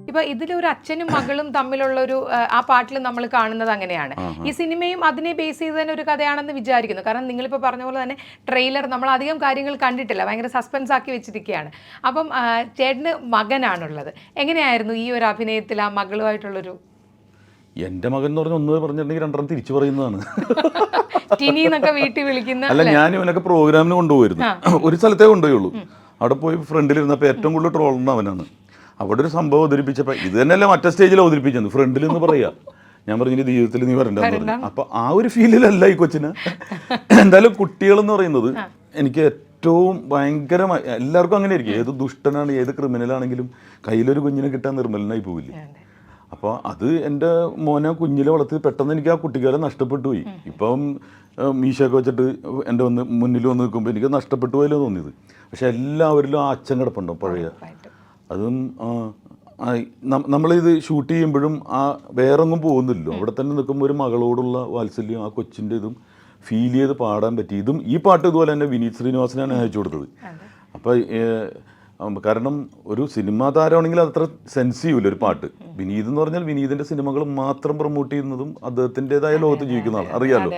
ഇപ്പൊ ഇതിലൊരു അച്ഛനും മകളും തമ്മിലുള്ളൊരു ആ പാട്ടിൽ നമ്മൾ കാണുന്നത് അങ്ങനെയാണ്. ഈ സിനിമയും അതിനെ ബേസ് ചെയ്ത് തന്നെ ഒരു കഥയാണെന്ന് വിചാരിക്കുന്നു. കാരണം നിങ്ങളിപ്പോൾ പറഞ്ഞ പോലെ തന്നെ ട്രെയിലർ നമ്മൾ അധികം കാര്യങ്ങൾ കണ്ടിട്ടില്ല, ഭയങ്കര സസ്പെൻസ് ആക്കി വെച്ചിരിക്കുകയാണ്. അപ്പം ചേട്ടന് മകനാണുള്ളത്. എങ്ങനെയായിരുന്നു ഈ ഒരു അഭിനയത്തിൽ ആ മകളുമായിട്ടുള്ളൊരു? എൻ്റെ മകൻ എന്ന് പറഞ്ഞാൽ ഒന്ന് പറഞ്ഞിട്ടുണ്ടെങ്കിൽ രണ്ടെണ്ണം തിരിച്ചു പറയുന്നതാണ്. ടിനിന്നൊക്കെ വീട്ടിൽ വിളിക്കുന്ന. അല്ല, ഞാൻ ഇവനൊക്കെ പ്രോഗ്രാമിന് കൊണ്ടുപോയിരുന്നു. ഒരു സ്ഥലത്തേ കൊണ്ടുപോയുള്ളൂ. അവിടെ പോയി ഫ്രണ്ടിലിരുന്നപ്പോൾ ഏറ്റവും കൂടുതൽ ട്രോളുന്ന അവനാണ്. അവിടെ ഒരു സംഭവം അവതരിപ്പിച്ചപ്പോൾ ഇത് തന്നെയല്ല മറ്റേ സ്റ്റേജിൽ അവതരിപ്പിച്ചത്, ഫ്രണ്ടിൽ നിന്ന് പറയാ. ഞാൻ പറഞ്ഞു ജീവിതത്തിൽ നീ വരണ്ടെന്ന് പറഞ്ഞു. അപ്പോൾ ആ ഒരു ഫീലിലല്ല ഈ കൊച്ചിന്. എന്തായാലും കുട്ടികളെന്ന് പറയുന്നത് എനിക്ക് ഏറ്റവും ഭയങ്കരമായി, എല്ലാവർക്കും അങ്ങനെ ആയിരിക്കും. ഏത് ദുഷ്ടനാണ്, ഏത് ക്രിമിനലാണെങ്കിലും കയ്യിലൊരു കുഞ്ഞിനെ കിട്ടാൻ നിർമ്മലനായി പോവില്ലേ. അപ്പോൾ അത് എൻ്റെ മോനെ കുഞ്ഞിലെ വളർത്തി പെട്ടെന്ന് എനിക്ക് ആ കുട്ടിക്കാലം നഷ്ടപ്പെട്ടു പോയി. ഇപ്പം മീശയൊക്കെ വെച്ചിട്ട് എൻ്റെ മുന്നിൽ വന്ന് നിൽക്കുമ്പോൾ എനിക്ക് നഷ്ടപ്പെട്ടു പോയല്ലോ തോന്നിയത്. പക്ഷെ എല്ലാവരിലും ആ അച്ഛൻ കിടപ്പുണ്ടോ പഴയ. അതും നമ്മളിത് ഷൂട്ട് ചെയ്യുമ്പോഴും ആ വേറൊന്നും പോകുന്നില്ലല്ലോ. അവിടെ തന്നെ നിൽക്കുമ്പോൾ ഒരു മകളോടുള്ള വാത്സല്യം ആ കൊച്ചിൻ്റെ ഇതും ഫീൽ ചെയ്ത് പാടാൻ പറ്റി. ഇതും ഈ പാട്ട് ഇതുപോലെ തന്നെ വിനീത് ശ്രീനിവാസനാണ് അയച്ചു കൊടുത്തത്. അപ്പോൾ കാരണം ഒരു സിനിമാ താരമാണെങ്കിൽ അത്ര സെൻസ് ചെയ്യൂല ഒരു പാട്ട്. വിനീത് എന്ന് പറഞ്ഞാൽ വിനീതിൻ്റെ സിനിമകൾ മാത്രം പ്രൊമോട്ട് ചെയ്യുന്നതും അദ്ദേഹത്തിൻ്റെതായ ലോകത്ത് ജീവിക്കുന്ന ആൾ അറിയാലോ.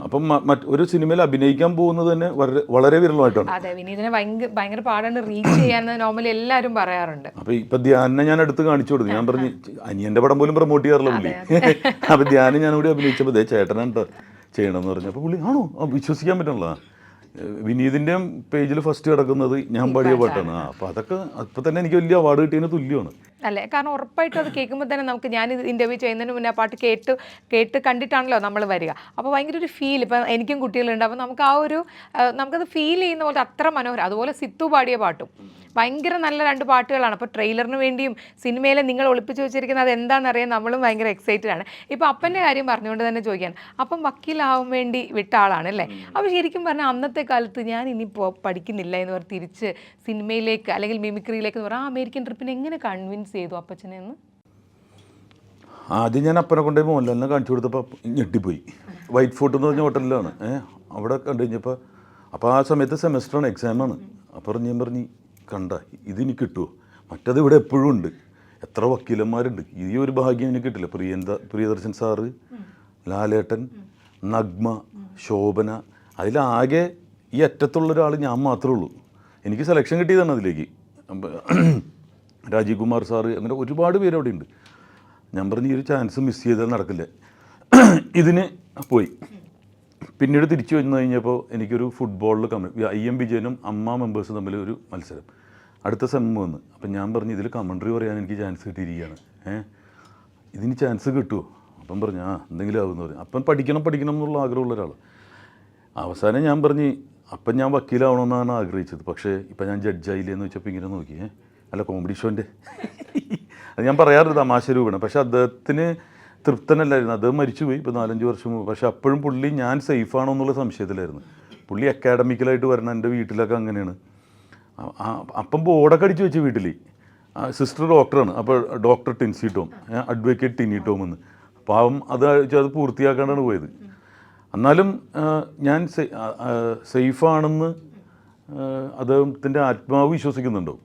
അപ്പം ഒരു സിനിമയിൽ അഭിനയിക്കാൻ പോകുന്നത് തന്നെ വളരെ വിരളമായിട്ടാണ്. അതെ, വിനീതിനെ ഭയങ്കര പാടാണ് റീച്ച് ചെയ്യാൻ നോർമലി എല്ലാവരും പറയാറുണ്ട്. അപ്പൊ ഇപ്പൊ ധ്യാനെ ഞാൻ അടുത്ത് കാണിച്ചു കൊടുത്തു. ഞാൻ പറഞ്ഞു അനിയന്റെ പടം പോലും പ്രൊമോട്ട് ചെയ്യാറില്ല പുള്ളി. അപ്പൊ ധ്യാനം ഞാൻ കൂടി അഭിനയിച്ചപ്പോൾ ദേ ചേട്ടനാണ് ചെയ്യണമെന്ന് പറഞ്ഞു. അപ്പൊ പുള്ളി ആണോ, വിശ്വസിക്കാൻ പറ്റുള്ള. വിനീതിൻ്റെ പേജിൽ ഫസ്റ്റ് കിടക്കുന്നത് ഞാൻ പാടിയ പാട്ടാണ്. അപ്പോൾ അതൊക്കെ അപ്പോൾ തന്നെ എനിക്ക് വലിയ അവാർഡ് കിട്ടിയതിന് തുല്യമാണ്. അല്ലേ, കാരണം ഉറപ്പായിട്ടും അത് കേൾക്കുമ്പോൾ തന്നെ നമുക്ക്, ഞാൻ ഇൻ്റർവ്യൂ ചെയ്യുന്നതിന് മുന്നേ ആ പാട്ട് കേട്ട് കണ്ടിട്ടാണല്ലോ നമ്മൾ വരിക. അപ്പോൾ ഭയങ്കര ഒരു ഫീൽ, ഇപ്പം എനിക്കും കുട്ടികളുണ്ട്, അപ്പോൾ നമുക്ക് ആ ഒരു നമുക്കത് ഫീൽ ചെയ്യുന്ന പോലെ അത്ര മനോഹരം. അതുപോലെ സിത്തു പാടിയ പാട്ടും ഭയങ്കര നല്ല രണ്ട് പാട്ടുകളാണ്. അപ്പോൾ ട്രെയിലറിന് വേണ്ടിയും സിനിമയിലെ നിങ്ങൾ ഒളിപ്പിച്ച് വെച്ചിരിക്കുന്നത് അത് എന്താണെന്നറിയാൻ നമ്മളും ഭയങ്കര എക്സൈറ്റഡ് ആണ്. ഇപ്പോൾ അപ്പൻ്റെ കാര്യം പറഞ്ഞുകൊണ്ട് തന്നെ ചോദിക്കാൻ, അപ്പം വക്കീലാവാൻ വേണ്ടി വിട്ട ആളാണ് അല്ലേ. അപ്പോൾ ശരിക്കും പറഞ്ഞാൽ അന്നത്തെ കാലത്ത് ഞാൻ ഇനി പഠിക്കുന്നില്ല എന്ന് പറഞ്ഞ് തിരിച്ച് സിനിമയിലേക്ക് അല്ലെങ്കിൽ മിമിക്രിയിലേക്ക് പറഞ്ഞാൽ ആ അമേരിക്കൻ ട്രിപ്പിനെ എങ്ങനെ കൺവിൻസ് ചെയ്തു അപ്പച്ചനെ എന്ന്? ആദ്യം ഞാൻ അപ്പനെ കൊണ്ടുപോയി മോഹൻലാലിനെ കാണിച്ചു കൊടുത്തപ്പോൾ ഞെട്ടിപ്പോയി. വൈറ്റ് ഫോർട്ട് എന്ന് പറഞ്ഞ ഹോട്ടലിലാണ്. അവിടെ കണ്ടു കഴിഞ്ഞപ്പോൾ അപ്പോൾ ആ സമയത്ത് സെമസ്റ്ററാണ്, എക്സാമാണ്. അപ്പോൾ ഞാൻ പറഞ്ഞു കണ്ട ഇതിനി കിട്ടുമോ, മറ്റത് ഇവിടെ എപ്പോഴും ഉണ്ട്, എത്ര വക്കീലന്മാരുണ്ട്, ഈ ഒരു ഭാഗ്യം എനിക്ക് കിട്ടില്ല. പ്രിയദർശൻ സാറ്, ലാലേട്ടൻ, നഗ്മ, ശോഭന, അതിലാകെ ഈ അറ്റത്തുള്ള ഒരാൾ ഞാൻ മാത്രമേ ഉള്ളൂ. എനിക്ക് സെലക്ഷൻ കിട്ടിയതാണ് അതിലേക്ക്. രാജീവ് കുമാർ സാറ്, അങ്ങനെ ഒരുപാട് പേര് അവിടെ ഉണ്ട്. ഞാൻ പറഞ്ഞ് ഈ ഒരു ചാൻസ് മിസ് ചെയ്താൽ നടക്കില്ല. ഇതിന് പോയി. പിന്നീട് തിരിച്ചു വന്നു കഴിഞ്ഞപ്പോൾ എനിക്കൊരു ഫുട്ബോളിൽ IM വിജയനും അമ്മ മെമ്പേഴ്സും തമ്മിൽ ഒരു മത്സരം അടുത്ത സെമ്മ് വന്ന്. അപ്പം ഞാൻ പറഞ്ഞു ഇതിൽ കമൻട്രി പറയാൻ എനിക്ക് ചാൻസ് കിട്ടിയിരിക്കുകയാണ്, ഇതിന് ചാൻസ് കിട്ടുമോ? അപ്പം പറഞ്ഞു എന്തെങ്കിലും ആവുമെന്ന് പറഞ്ഞു. അപ്പം പഠിക്കണം എന്നുള്ള ആഗ്രഹമുള്ള ഒരാൾ. അവസാനം ഞാൻ പറഞ്ഞ് അപ്പം ഞാൻ വക്കീലാവണമെന്നാണ് ആഗ്രഹിച്ചത്, പക്ഷേ ഇപ്പം ഞാൻ ജഡ്ജായില്ലേ എന്ന് വെച്ചപ്പോൾ ഇങ്ങനെ നോക്കി, അല്ല കോമഡി ഷോൻ്റെ അത് ഞാൻ പറയാറുണ്ട് തമാശ രൂപമാണ്. പക്ഷേ അദ്ദേഹത്തിന് തൃപ്തനല്ലായിരുന്നു. അദ്ദേഹം മരിച്ചുപോയി ഇപ്പോൾ 4-5 വർഷം മുമ്പ്. പക്ഷെ അപ്പോഴും പുള്ളി ഞാൻ സേഫാണോ എന്നുള്ള സംശയത്തിലായിരുന്നു. പുള്ളി അക്കാഡമിക്കലായിട്ട് വരണം. എൻ്റെ വീട്ടിലൊക്കെ അങ്ങനെയാണ്. അപ്പം ബോർഡൊക്കെ അടിച്ച് വെച്ച് വീട്ടിൽ. സിസ്റ്റർ ഡോക്ടറാണ്. അപ്പോൾ doctor Tincy Tom, advocate Tini Tom എന്ന്. പാവം അത് പൂർത്തിയാക്കാണ്ടാണ് പോയത്. എന്നാലും ഞാൻ സേഫാണെന്ന് അദ്ദേഹത്തിൻ്റെ ആത്മാവ് വിശ്വസിക്കുന്നുണ്ടോ.